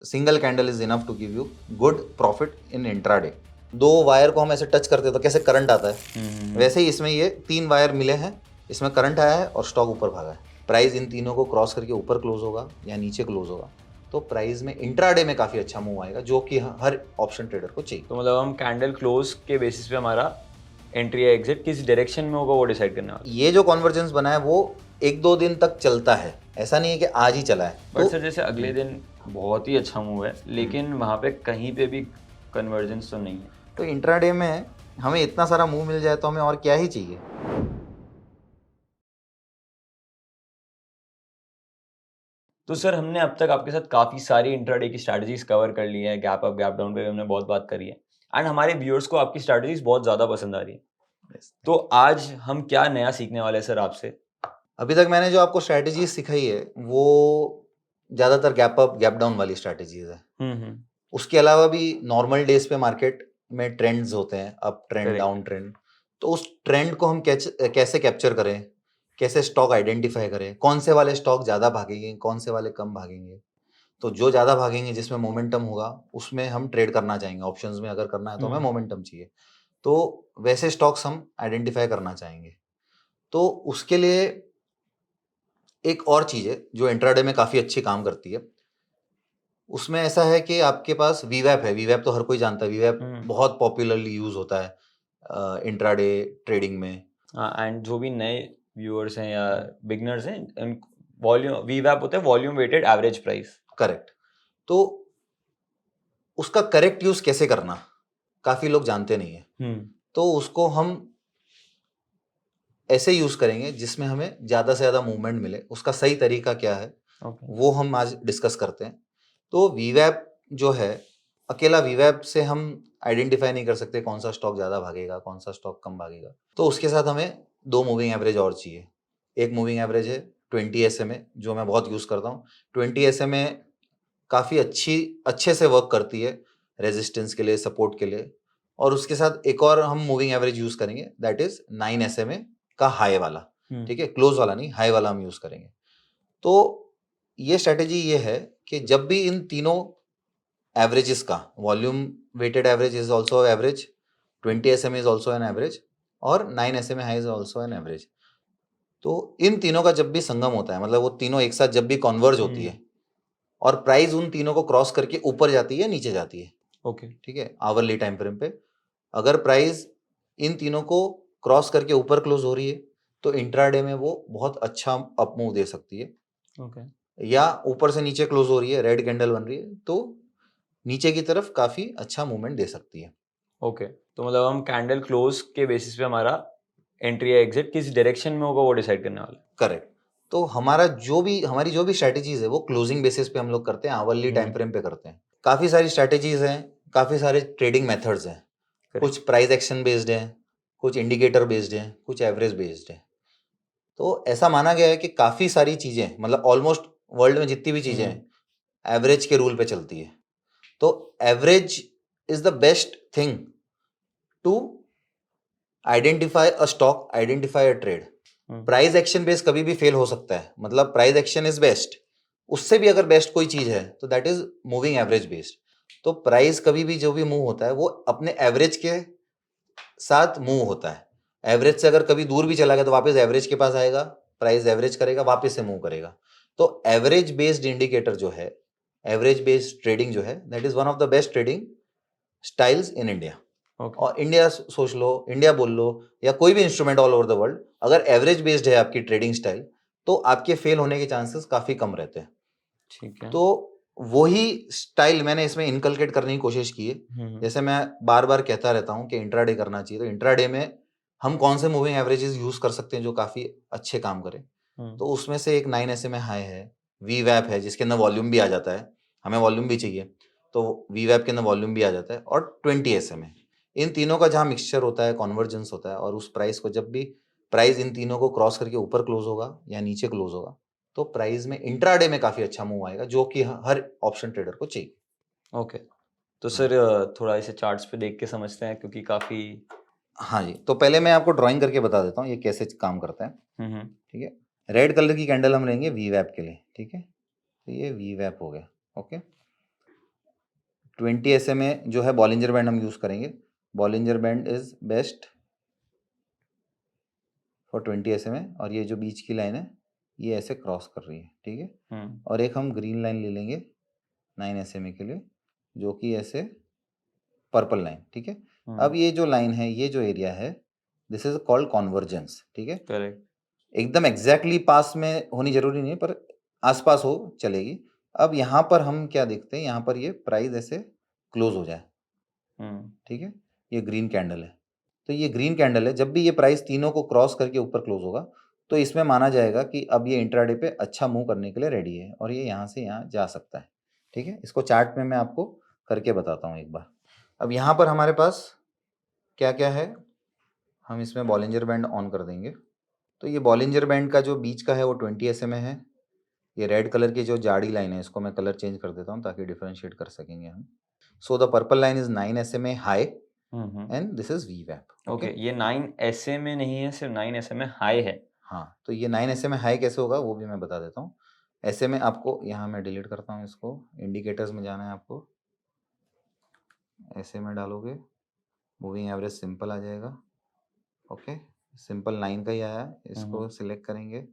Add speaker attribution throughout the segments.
Speaker 1: Single candle is enough to give you good profit in intraday. दो wire को हम ऐसे टच करते हैं तो कैसे करंट आता है, वैसे ही इसमें ये 3 वायर मिले हैं, इसमें करंट आया है और स्टॉक ऊपर भागा है। प्राइस इन तीनों को क्रॉस करके ऊपर क्लोज होगा या नीचे क्लोज होगा, तो प्राइस में इंट्राडे में काफ़ी अच्छा मूव आएगा, जो कि हर ऑप्शन ट्रेडर को चाहिए।
Speaker 2: तो मतलब हम कैंडल क्लोज के बेसिस पे हमारा एंट्री या एग्जिट किस डायरेक्शन में होगा वो डिसाइड करने वाला।
Speaker 1: ये जो कॉन्वर्जेंस बना है वो 1-2 दिन तक चलता है, ऐसा नहीं है कि आज ही चला है।
Speaker 2: बट सर जैसे अगले दिन बहुत ही अच्छा मूव है लेकिन वहाँ पे कहीं पे भी कन्वर्जेंस तो नहीं है,
Speaker 1: तो इंट्राडे में हमें इतना सारा मूव मिल जाए तो हमें और क्या ही चाहिए।
Speaker 2: तो सर हमने अब तक आपके साथ काफ़ी सारी इंट्राडे की स्ट्रैटेजीज कवर कर ली है, गैप अप गैप डाउन पे हमने बहुत बात करी है एंड हमारे व्यूअर्स को आपकी स्ट्रैटेजीज बहुत ज़्यादा पसंद आ रही है। तो आज हम क्या नया सीखने वाले हैं सर आपसे?
Speaker 1: अभी तक मैंने जो आपको स्ट्रैटेजी सिखाई है वो ज़्यादातर गैप अप गैप डाउन वाली स्ट्रैटेजीज है। उसके अलावा भी नॉर्मल डेज पे मार्केट में ट्रेंड्स होते हैं, up trend
Speaker 2: Correct.
Speaker 1: Down trend. तो उस ट्रेंड को हम कैसे कैप्चर करें, कैसे स्टॉक आइडेंटिफाई करें, कौन से वाले स्टॉक ज़्यादा भागेंगे, कौन से वाले कम भागेंगे। तो जो ज़्यादा भागेंगे, जिसमें मोमेंटम होगा, उसमें हम ट्रेड करना चाहेंगे। ऑप्शंस में अगर करना है तो हमें मोमेंटम चाहिए, तो वैसे स्टॉक्स हम आइडेंटिफाई करना चाहेंगे। तो उसके लिए एक और चीज़ है जो इंट्राडे में काफ़ी अच्छी काम करती है। उसमें ऐसा है कि आपके पास वीवैप है। वीवैप तो हर कोई जानता है, वीवैप बहुत पॉपुलरली यूज होता है इंट्राडे ट्रेडिंग में।
Speaker 2: एंड जो भी नए व्यूअर्स हैं या बिगनर्स हैं, वॉल्यूम वीवैप होता है volume weighted average price.
Speaker 1: Correct. तो उसका करेक्ट यूज कैसे करना काफी लोग जानते नहीं है। तो उसको हम ऐसे यूज करेंगे जिसमें हमें ज्यादा से ज्यादा मूवमेंट मिले। उसका सही तरीका क्या है वो हम आज डिस्कस करते हैं। तो वीवैप जो है, अकेला वीवैप से हम आइडेंटिफाई नहीं कर सकते कौन सा स्टॉक ज़्यादा भागेगा, कौन सा स्टॉक कम भागेगा। तो उसके साथ हमें 2 मूविंग एवरेज और चाहिए। एक मूविंग एवरेज है 20 SMA, जो मैं बहुत यूज़ करता हूँ। 20 SMA काफ़ी अच्छे से वर्क करती है रेजिस्टेंस के लिए, सपोर्ट के लिए। और उसके साथ एक और हम मूविंग एवरेज यूज़ करेंगे, दैट इज़ 9 SMA का हाई वाला। ठीक है, क्लोज वाला नहीं, हाई वाला हम यूज़ करेंगे। तो ये स्ट्रैटेजी ये है कि जब भी इन तीनों एवरेजेस का, volume weighted average is also average, 20 SMA is also an average, और 9 SMA high is also an average. तो इन तीनों का जब भी संगम होता है, मतलब वो तीनों एक साथ जब भी कॉन्वर्ज होती है और प्राइस उन तीनों को क्रॉस करके ऊपर जाती है, नीचे जाती है,
Speaker 2: ओके
Speaker 1: ठीक है, आवरली टाइम फ्रेम पे, अगर प्राइस इन तीनों को क्रॉस करके ऊपर क्लोज हो रही है तो इंट्राडे में वो बहुत अच्छा अप मूव दे सकती है।
Speaker 2: ओके
Speaker 1: या ऊपर से नीचे क्लोज हो रही है, रेड कैंडल बन रही है, तो नीचे की तरफ काफी अच्छा मूवमेंट दे सकती है।
Speaker 2: ओके। तो मतलब हम कैंडल क्लोज के बेसिस पे हमारा एंट्री या एग्जिट किस डायरेक्शन में होगा वो डिसाइड करने वाला।
Speaker 1: करेक्ट। तो हमारी जो भी स्ट्रैटेजीज है वो क्लोजिंग बेसिस पे हम लोग करते हैं, आवरली टाइम फ्रेम पे करते हैं। काफी सारी स्ट्रैटेजीज हैं, काफी सारे ट्रेडिंग मेथड्स हैं। कुछ प्राइस एक्शन बेस्ड हैं, कुछ इंडिकेटर बेस्ड हैं, कुछ एवरेज बेस्ड हैं। तो ऐसा माना गया है कि काफी सारी चीजें, मतलब ऑलमोस्ट वर्ल्ड में जितनी भी चीजें हैं एवरेज के रूल पे चलती है। तो average is the best thing to identify a stock, identify a trade. Price action base कभी भी फेल हो सकता है, मतलब प्राइस एक्शन इज बेस्ट, उससे भी अगर बेस्ट कोई चीज है तो that is moving average based. तो प्राइस कभी भी जो भी मूव होता है वो अपने एवरेज के साथ मूव होता है। एवरेज से अगर कभी दूर भी चला गया तो वापस एवरेज के पास आएगा, प्राइस एवरेज करेगा, वापस से मूव करेगा। तो एवरेज बेस्ड इंडिकेटर जो है, एवरेज बेस्ड ट्रेडिंग जो है, that is one of the best trading styles in India. और इंडिया सोच लो, इंडिया बोल लो, या कोई भी instrument all over the world, अगर एवरेज बेस्ड है आपकी ट्रेडिंग स्टाइल तो आपके फेल होने के चांसेस काफी कम रहते हैं।
Speaker 2: ठीक है।
Speaker 1: तो वही स्टाइल मैंने इसमें इनकलकेट करने की कोशिश की है। जैसे मैं बार बार कहता रहता हूँ कि इंट्राडे करना चाहिए, तो इंट्राडे में हम कौन से मूविंग एवरेजेस यूज कर सकते हैं जो काफी अच्छे काम करें। तो उसमें से एक 9 SMA हाई है, वी वैप है जिसके अंदर वॉल्यूम भी आ जाता है, हमें वॉल्यूम भी चाहिए तो वी वैप के अंदर वॉल्यूम भी आ जाता है, और 20 SMA। इन तीनों का जहाँ मिक्सचर होता है, कॉन्वर्जेंस होता है, और उस प्राइस को जब भी प्राइस इन तीनों को क्रॉस करके ऊपर क्लोज होगा या नीचे क्लोज होगा, तो प्राइस में इंट्राडे में काफी अच्छा मूव आएगा, जो कि हर ऑप्शन ट्रेडर को चाहिए।
Speaker 2: ओके। तो सर थोड़ा इसे चार्ट्स पे देख के समझते हैं क्योंकि काफी।
Speaker 1: हाँ जी, तो पहले मैं आपको ड्राइंग करके बता देता हूँ ये कैसे काम करता है। ठीक है, रेड कलर की कैंडल हम लेंगे वी वैप के लिए। ठीक है, तो ये वी वैप हो गया। ओके, 20 SMA जो है बॉलिंजर बैंड हम यूज करेंगे। Bollinger band is best for 20 SMA और ये जो बीच की लाइन है ये ऐसे क्रॉस कर रही है, ठीक है। और एक हम ग्रीन लाइन ले लेंगे 9 SMA के लिए जो कि ऐसे पर्पल लाइन, ठीक है। अब ये जो लाइन है, ये जो एरिया है, दिस इज कॉल्ड कॉन्वर्जेंस, ठीक है।
Speaker 2: करेक्ट।
Speaker 1: एकदम एग्जैक्टली पास में होनी जरूरी नहीं है पर आसपास हो चलेगी। अब यहाँ पर हम क्या देखते हैं, यहाँ पर ये प्राइस ऐसे क्लोज हो जाए, ठीक है। ये ग्रीन कैंडल है, तो ये ग्रीन कैंडल है, जब भी ये प्राइस तीनों को क्रॉस करके ऊपर क्लोज होगा तो इसमें माना जाएगा कि अब ये इंट्राडे पे अच्छा मूव करने के लिए रेडी है और ये यहाँ से यहाँ जा सकता है, ठीक है। इसको चार्ट में मैं आपको करके बताता हूँ एक बार। अब यहाँ पर हमारे पास क्या क्या है, हम इसमें बॉलिंजर बैंड ऑन कर देंगे। तो ये बॉलिंजर बैंड का जो बीच का है वो 20 SMA है। ये रेड कलर की जो जाड़ी लाइन है, इसको मैं कलर चेंज कर देता हूँ ताकि डिफरेंशिएट कर सकेंगे हम। So the purple line is 9 SMA high and this is VWAP।
Speaker 2: Okay, ये 9 SMA नहीं है, सिर्फ 9 SMA हाई है।
Speaker 1: हाँ, तो ये 9 SMA हाई कैसे होगा वो भी मैं बता देता हूँ। SMA आपको, यहाँ मैं डिलीट करता हूँ इसको, इंडिकेटर्स में जाना है आपको, SMA डालोगे, मूविंग एवरेज सिंपल आ जाएगा। ओके, सिंपल 9 का ही आया, इसको सिलेक्ट करेंगे,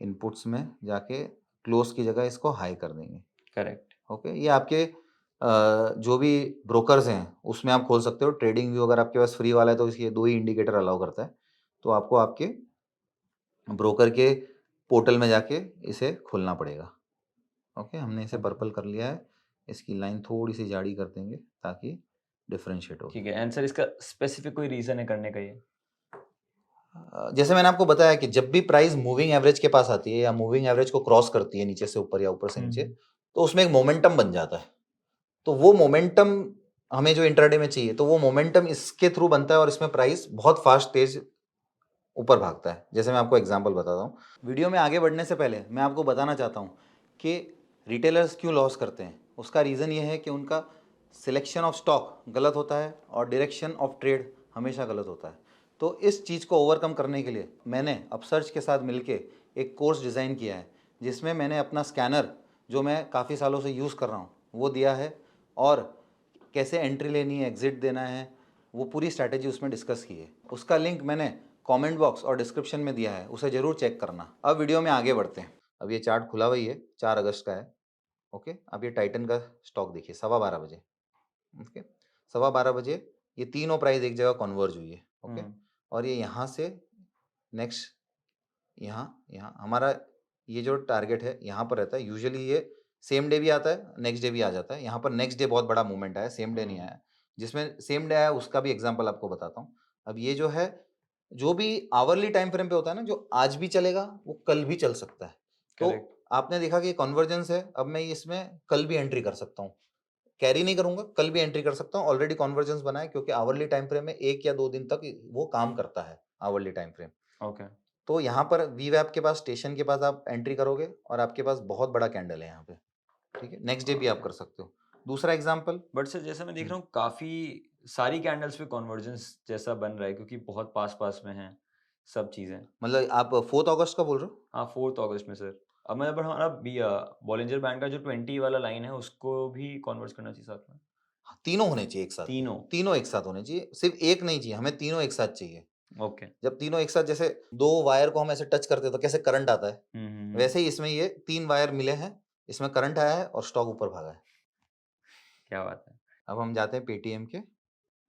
Speaker 1: इनपुट्स में जाके क्लोज की जगह इसको हाई कर देंगे।
Speaker 2: करेक्ट।
Speaker 1: ओके, ये आपके जो भी ब्रोकर्स हैं उसमें आप खोल सकते हो। ट्रेडिंग व्यू अगर आपके पास फ्री वाला है तो इसके 2 ही इंडिकेटर अलाउ करता है, तो आपको आपके ब्रोकर के पोर्टल में जाके इसे खोलना पड़ेगा। ओके, हमने इसे पर्पल कर लिया है, इसकी लाइन थोड़ी सी जाड़ी कर देंगे ताकि डिफरेंशिएट हो।
Speaker 2: ठीक है, आंसर इसका स्पेसिफिक कोई रीजन है करने का ये?
Speaker 1: जैसे मैंने आपको बताया कि जब भी प्राइस मूविंग एवरेज के पास आती है या मूविंग एवरेज को क्रॉस करती है नीचे से ऊपर या ऊपर से नीचे, तो उसमें एक मोमेंटम बन जाता है। तो वो मोमेंटम हमें जो इंट्राडे में चाहिए, तो वो मोमेंटम इसके थ्रू बनता है और इसमें प्राइस बहुत फास्ट तेज ऊपर भागता है। जैसे मैं आपको एग्जांपल बताता हूँ। वीडियो में आगे बढ़ने से पहले मैं आपको बताना चाहता हूँ कि रिटेलर्स क्यों लॉस करते हैं। उसका रीज़न ये है कि उनका सिलेक्शन ऑफ स्टॉक गलत होता है और डायरेक्शन ऑफ ट्रेड हमेशा गलत होता है। तो इस चीज़ को ओवरकम करने के लिए मैंने अपसर्च के साथ मिलके एक कोर्स डिज़ाइन किया है, जिसमें मैंने अपना स्कैनर जो मैं काफ़ी सालों से यूज़ कर रहा हूँ वो दिया है, और कैसे एंट्री लेनी है, एग्जिट देना है, वो पूरी स्ट्रैटेजी उसमें डिस्कस की है। उसका लिंक मैंने कमेंट बॉक्स और डिस्क्रिप्शन में दिया है, उसे ज़रूर चेक करना। अब वीडियो में आगे बढ़ते हैं। अब ये चार्ट खुला हुआ ही है, 4 अगस्त का है। ओके, अब ये टाइटन का स्टॉक देखिए, 12:15 बजे। ओके, 12:15 बजे ये तीनों प्राइस एक जगह कन्वर्ज हुई है। ओके, और ये यहाँ से नेक्स्ट यहाँ हमारा ये जो टारगेट है यहाँ पर रहता है। यूजुअली ये सेम डे भी आता है, नेक्स्ट डे भी आ जाता है। यहाँ पर नेक्स्ट डे बहुत बड़ा मूवमेंट आया, सेम डे नहीं आया। जिसमें सेम डे आया उसका भी एग्जांपल आपको बताता हूँ। अब ये जो है, जो भी आवरली टाइम फ्रेम पे होता है ना, जो आज भी चलेगा वो कल भी चल सकता है। तो आपने देखा कि कन्वर्जेंस है, अब मैं इसमें कल भी एंट्री कर सकता हूँ, कैरी नहीं करूंगा, कल भी एंट्री कर सकता हूँ। ऑलरेडी कन्वर्जेंस बना है क्योंकि आवरली टाइम फ्रेम में 1 या 2 दिन तक वो काम करता है, आवरली टाइम फ्रेम।
Speaker 2: ओके,
Speaker 1: तो यहाँ पर VWAP के पास, स्टेशन के पास आप एंट्री करोगे और आपके पास बहुत बड़ा कैंडल है यहाँ पे, ठीक है। नेक्स्ट डे भी आप कर सकते हो। दूसरा एग्जांपल,
Speaker 2: बट सर जैसा मैं देख रहा हूँ काफी सारी कैंडल्स पे कन्वर्जेंस जैसा बन रहा है क्योंकि बहुत पास पास में है सब चीजें।
Speaker 1: मतलब आप 4 अगस्त का बोल रहे हो?
Speaker 2: हाँ, 4 अगस्त में सर। अब मैं बट हमारा बॉलिंजर बैंड का जो 20 वाला लाइन है उसको भी कन्वर्ज करना चाहिए साथ में।
Speaker 1: हाँ, तीनों होने चाहिए एक साथ, तीनों एक साथ होने चाहिए, सिर्फ एक नहीं चाहिए, हमें तीनों एक साथ चाहिए।
Speaker 2: ओके।
Speaker 1: जब तीनों एक साथ, जैसे 2 वायर को हम ऐसे टच करते हैं तो कैसे करंट आता है, वैसे ही इसमें ये 3 वायर मिले हैं, इसमें करंट आया है और स्टॉक ऊपर भागा है।
Speaker 2: क्या बात है।
Speaker 1: अब हम जाते हैं पेटीएम के,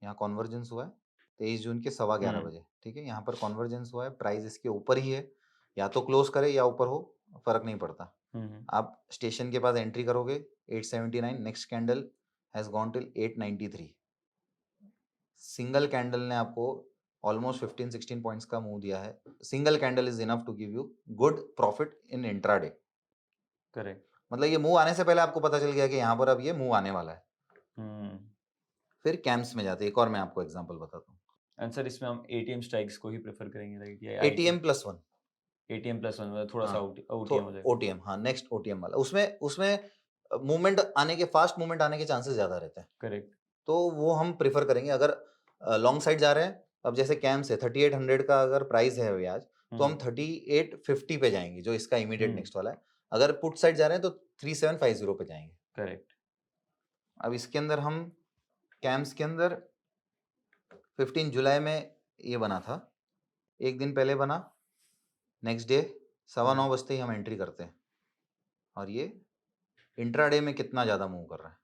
Speaker 1: यहाँ कॉन्वर्जेंस हुआ है 23 जून के 11:15 बजे, ठीक है। यहाँ पर कॉन्वर्जेंस हुआ है, प्राइस इसके ऊपर ही है, या तो क्लोज करे या ऊपर हो, फर्क नहीं पड़ता। आप स्टेशन के पास एंट्री करोगे 879, next candle has gone till 893। Single candle ने आपको ऑलमोस्ट 15-16 पॉइंट्स का मूव दिया है। Single candle is enough to give you good profit in intraday.
Speaker 2: Correct.
Speaker 1: मतलब ये मूव आने से पहले आपको पता चल गया कि यहाँ पर अब ये मूव आने वाला है। फिर कैंप्स में जाते हैं, एक और मैं आपको एग्जांपल बताता हूँ।
Speaker 2: आंसर इसमें हम एटीएम स्ट्राइक्स को ही प्रेफर करेंगे, राइट? या
Speaker 1: ATM+1,
Speaker 2: ATM+1 मतलब थोड़ा सा
Speaker 1: हाँ,
Speaker 2: OTM हो जाएगा।
Speaker 1: OTM, हाँ, नेक्स्ट OTM वाला, उसमें उसमें मूवमेंट आने के, फास्ट मूवमेंट आने के चांसेस ज्यादा रहते हैं।
Speaker 2: करेक्ट।
Speaker 1: तो वो हम प्रेफर करेंगे अगर लॉन्ग साइड जा रहे हैं। अब जैसे कैम्स है 3800 का अगर प्राइस है अभी आज, तो हम 3850 पे जाएंगे, जो इसका इमीडिएट नेक्स्ट वाला है। अगर पुट साइड जा रहे हैं तो 3750 पे जाएंगे।
Speaker 2: करेक्ट।
Speaker 1: अब इसके अंदर हम कैम्स के अंदर 15 जुलाई में ये बना था, एक दिन पहले बना, नेक्स्ट डे 9:15 बजते ही हम एंट्री करते हैं और ये इंट्राडे में कितना ज़्यादा मूव कर रहा है।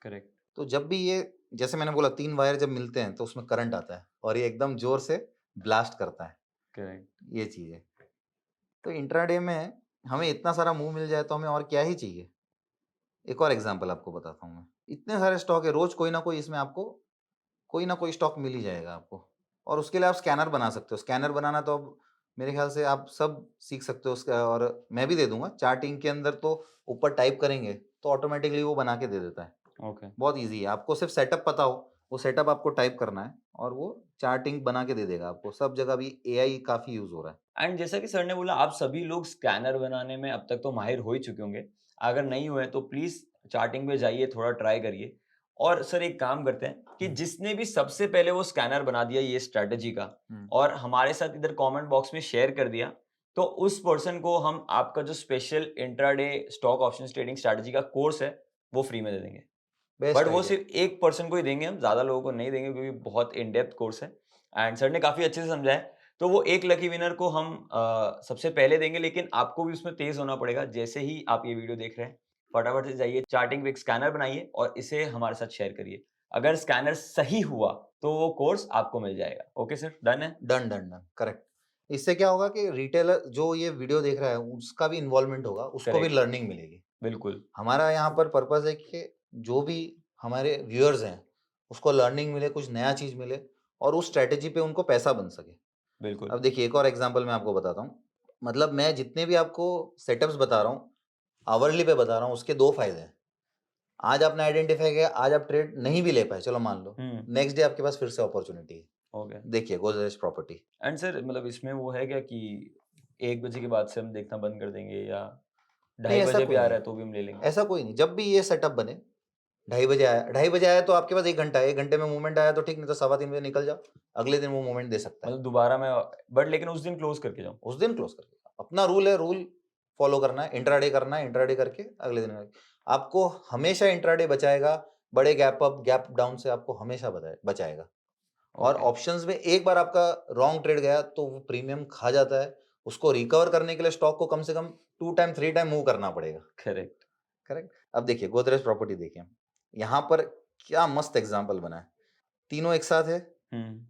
Speaker 2: करेक्ट।
Speaker 1: तो जब भी ये, जैसे मैंने बोला, 3 वायर जब मिलते हैं तो उसमें करंट आता है और ये एकदम जोर से ब्लास्ट करता है,
Speaker 2: करेक्ट।
Speaker 1: ये चीज़ है। तो इंट्राडे में हमें इतना सारा मूव मिल जाए तो हमें और क्या ही चाहिए। एक और एग्जांपल आपको बताता हूँ मैं, इतने सारे स्टॉक है, रोज कोई ना कोई इसमें आपको कोई ना कोई स्टॉक मिल ही जाएगा आपको। और उसके लिए आप स्कैनर बना सकते हो। स्कैनर बनाना तो अब मेरे ख्याल से आप सब सीख सकते हो उसका, और मैं भी दे दूंगा। चार्टिंग के अंदर तो ऊपर टाइप करेंगे तो ऑटोमेटिकली वो बना के दे देता है।
Speaker 2: ओके।
Speaker 1: बहुत ईजी है, आपको सिर्फ सेटअप पता हो, वो सेटअप आपको टाइप करना है और वो चार्टिंग बना के दे देगा आपको। सब जगह भी एआई काफ़ी यूज़ हो रहा है।
Speaker 2: एंड जैसा कि सर ने बोला, आप सभी लोग स्कैनर बनाने में अब तक तो माहिर हो ही चुके होंगे। अगर नहीं हुए तो प्लीज चार्टिंग पे जाइए, थोड़ा ट्राई करिए। और सर एक काम करते हैं कि जिसने भी सबसे पहले वो स्कैनर बना दिया ये स्ट्रेटजी का और हमारे साथ इधर कमेंट बॉक्स में शेयर कर दिया, तो उस पर्सन को हम आपका जो special intraday stock option trading strategy का कोर्स है वो फ्री में दे देंगे।
Speaker 1: बेस्ट
Speaker 2: बट वो
Speaker 1: आइडिया।
Speaker 2: सिर्फ एक पर्सन को ही देंगे, हम ज्यादा लोगों को नहीं देंगे क्योंकि बहुत इन डेप्थ कोर्स है। एंड सर ने काफी अच्छे से समझाया, तो वो एक लकी विनर को हम सबसे पहले देंगे, लेकिन आपको भी उसमें तेज होना पड़ेगा। जैसे ही आप ये वीडियो देख रहे हैं, फटाफट से जाइए चार्टिंग पे एक स्कैनर बनाइए और इसे हमारे साथ शेयर करिए। अगर स्कैनर सही हुआ तो वो कोर्स आपको मिल जाएगा। ओके सर, डन है?
Speaker 1: Done done done, correct. इससे क्या होगा कि रिटेलर जो ये वीडियो देख रहा है उसका भी इन्वॉल्वमेंट होगा, उसको भी
Speaker 2: करेक्ट।
Speaker 1: लर्निंग मिलेगी।
Speaker 2: बिल्कुल।
Speaker 1: हमारा यहाँ पर पर्पस है कि जो भी हमारे व्यूअर्स हैं उसको लर्निंग मिले, कुछ नया चीज़ मिले और उस स्ट्रेटेजी पे उनको पैसा बन सके।
Speaker 2: बिल्कुल।
Speaker 1: अब देखिए, एक और एग्जांपल मैं आपको बताता हूँ। मतलब मैं जितने भी आपको सेटअप्स बता रहा हूँ, आवरली पे बता रहा हूँ, उसके दो फायदे हैं। आज आपने आइडेंटिफाई किया, आज आप ट्रेड नहीं भी ले पाए, चलो मान लो, नेक्स्ट डे आपके पास फिर से अपॉर्चुनिटी है।
Speaker 2: ओके।
Speaker 1: देखिए गोदरेज प्रॉपर्टी,
Speaker 2: एंड सर मतलब इसमें वो है क्या कि 1 बजे के बाद से हम देखना बंद कर देंगे, या
Speaker 1: नहीं
Speaker 2: 2:30
Speaker 1: ऐसा
Speaker 2: बजे भी
Speaker 1: कोई
Speaker 2: आ
Speaker 1: नहीं
Speaker 2: रहा
Speaker 1: है,
Speaker 2: है तो भी हम ले लेंगे?
Speaker 1: ऐसा कोई नहीं। जब भी ये सेटअप बने, 2:30 बजे आया, 2:30 बजे आया तो आपके पास 1 घंटा है, 1 घंटे में मूवमेंट आया तो ठीक, नहीं तो 3:15 बजे निकल जाओ, अगले दिन वो मूवमेंट दे सकता है।
Speaker 2: मतलब दोबारा मैं, बट लेकिन उस दिन क्लोज करके जाऊँ?
Speaker 1: उस दिन क्लोज करके, अपना रूल है, रूल फॉलो करना है, इंट्राडे करना है, इंट्राडे करके अगले दिन आपको हमेशा इंट्राडे बचाएगा। बड़े गैप अप गैप डाउन से आपको हमेशा बचाएगा। और
Speaker 2: ओके।
Speaker 1: ऑप्शंस में एक बार आपका रॉन्ग ट्रेड गया तो वो प्रीमियम खा जाता है। उसको रिकवर करने के लिए स्टॉक को कम से कम 2 टाइम 3 टाइम मूव करना पड़ेगा।
Speaker 2: करेक्ट।
Speaker 1: करेक्ट। अब देखिए गोदरेज प्रॉपर्टी देखिए, यहाँ पर क्या मस्त एग्जांपल बना है। तीनों एक साथ है,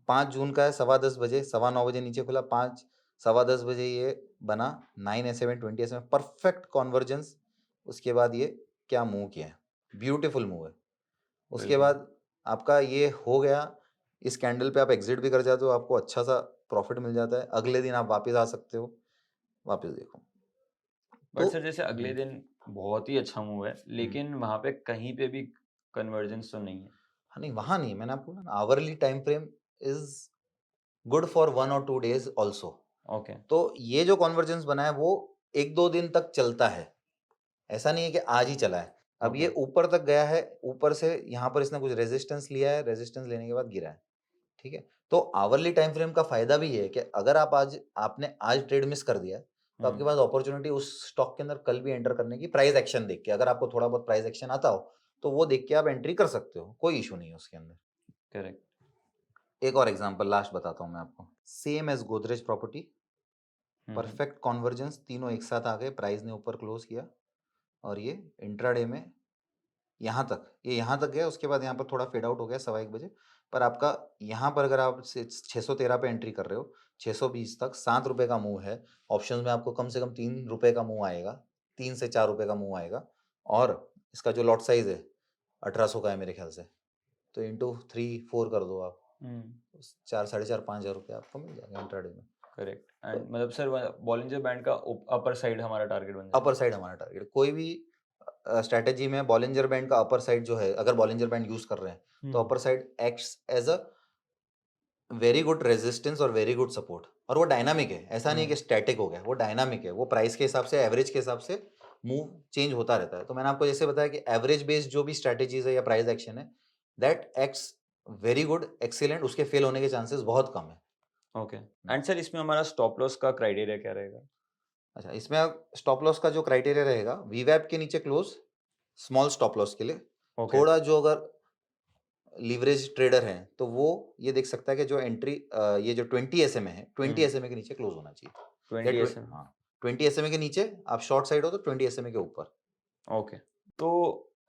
Speaker 1: 5 जून का है, 10:15 बजे, 9:15 नीचे खुला, 5 10:15 ये बना, 9 S7 20 S7 परफेक्ट कॉन्वर्जेंस। उसके बाद ये क्या मूव किया है, ब्यूटीफुल मूव है। उसके
Speaker 2: बिल्कुल।
Speaker 1: बाद आपका ये हो गया, इस कैंडल पे आप एग्जिट भी कर जाते हो, आपको अच्छा सा प्रॉफिट मिल जाता है, अगले दिन आप वापस आ सकते हो, वापस देखो।
Speaker 2: बट
Speaker 1: तो
Speaker 2: सर जैसे अगले दिन बहुत ही अच्छा मूव है, लेकिन वहां पे कहीं पे भी कन्वर्जेंस तो नहीं है।
Speaker 1: हाँ नहीं, वहां नहीं, मैंने आपको बोला hourly time frame is good for 1 और 2 डेज ऑल्सो।
Speaker 2: ओके।
Speaker 1: तो ये जो कॉन्वर्जेंस बना है वो 1-2 दिन तक चलता है, ऐसा नहीं है कि आज ही चला है। अब ये
Speaker 2: ओके।
Speaker 1: ऊपर तक गया है, ऊपर से यहाँ पर इसने कुछ रेजिस्टेंस लिया है, रेजिस्टेंस लेने के बाद गिरा है, ठीक है। तो आवरली टाइम फ्रेम का फायदा भी है कि अगर आपने आज ट्रेड मिस कर दिया तो आपके पास अपॉर्चुनिटी उस स्टॉक के अंदर कल भी एंटर करने की, प्राइस एक्शन देख के, अगर आपको थोड़ा बहुत प्राइस एक्शन आता हो तो वो देख के आप एंट्री कर सकते हो, कोई इशू नहीं है उसके अंदर।
Speaker 2: करेक्ट।
Speaker 1: एक और एग्जांपल लास्ट बताता हूँ मैं आपको, same as Godrej property, perfect convergence, तीनों एक साथ आ गए, प्राइस ने ऊपर क्लोज किया और ये इंट्राडे में यहाँ तक गया, उसके बाद यहाँ पर थोड़ा फेड आउट हो गया 1:15 बजे। पर आपका यहाँ पर अगर आप 613 पे एंट्री कर रहे हो, 620 तक 7 रुपए का मूव है। ऑप्शंस में आपको कम से कम 3 रुपए का मूव आएगा, 3 से 4 रुपए का मूव आएगा। और इसका जो लॉट साइज है 1800 का है मेरे ख्याल से, तो इंटू 3-4 कर दो आप, 4 5,500 आपको मिल जाएगा इंट्राडे में।
Speaker 2: करेक्ट। एंड मतलब सर बॉलिंजर बैंड का अपर साइड हमारा टारगेट बन जाएगा?
Speaker 1: अपर साइड हमारा टारगेट, कोई भी स्ट्रेटेजी में बॉलिंजर बैंड का अपर साइड जो है, अगर बॉलिंजर बैंड यूज कर रहे हैं तो upper side acts as a very good resistance और वेरी गुड सपोर्ट। और वो डायनामिक है, ऐसा नहीं कि स्टैटिक हो गया, वो डायनामिक है, वो प्राइस के हिसाब से, एवरेज के हिसाब से मूव चेंज होता रहता है। तो मैंने आपको जैसे बताया कि एवरेज बेस्ड जो भी स्ट्रेटेजीज है या प्राइस एक्शन है, that acts very good excellent, उसके फेल होने के चांसेस बहुत कम है।
Speaker 2: ओके। एंड सर इसमें हमारा स्टॉप लॉस का क्राइटेरिया क्या रहेगा?
Speaker 1: अच्छा, इसमें स्टॉप लॉस का जो क्राइटेरिया रहेगा, वीवैप के नीचे क्लोज, स्मॉल स्टॉप लॉस के लिए,
Speaker 2: ओके
Speaker 1: थोड़ा जो अगर लीवरेज ट्रेडर है तो वो ये देख सकता है कि जो एंट्री ये जो 20 SMA है 20 SMA के नीचे क्लोज होना चाहिए
Speaker 2: 20
Speaker 1: या
Speaker 2: SMA
Speaker 1: हाँ 20 SMA के नीचे आप शॉर्ट साइड हो तो 20 SMA के ऊपर।
Speaker 2: ओके तो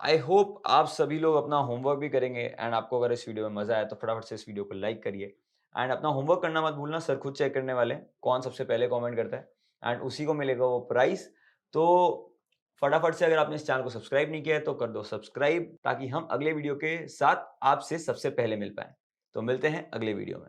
Speaker 2: आई होप आप सभी लोग अपना होमवर्क भी करेंगे एंड आपको अगर इस वीडियो में मजा आया तो फटाफट से इस वीडियो को लाइक करिए एंड अपना होमवर्क करना मत भूलना। सर खुद चेक करने वाले हैं कौन सबसे पहले कमेंट करता है एंड उसी को मिलेगा वो प्राइस। तो फटाफट से अगर आपने इस चैनल को सब्सक्राइब नहीं किया है तो कर दो सब्सक्राइब ताकि हम अगले वीडियो के साथ आपसे सबसे पहले मिल पाए। तो मिलते हैं अगले वीडियो में।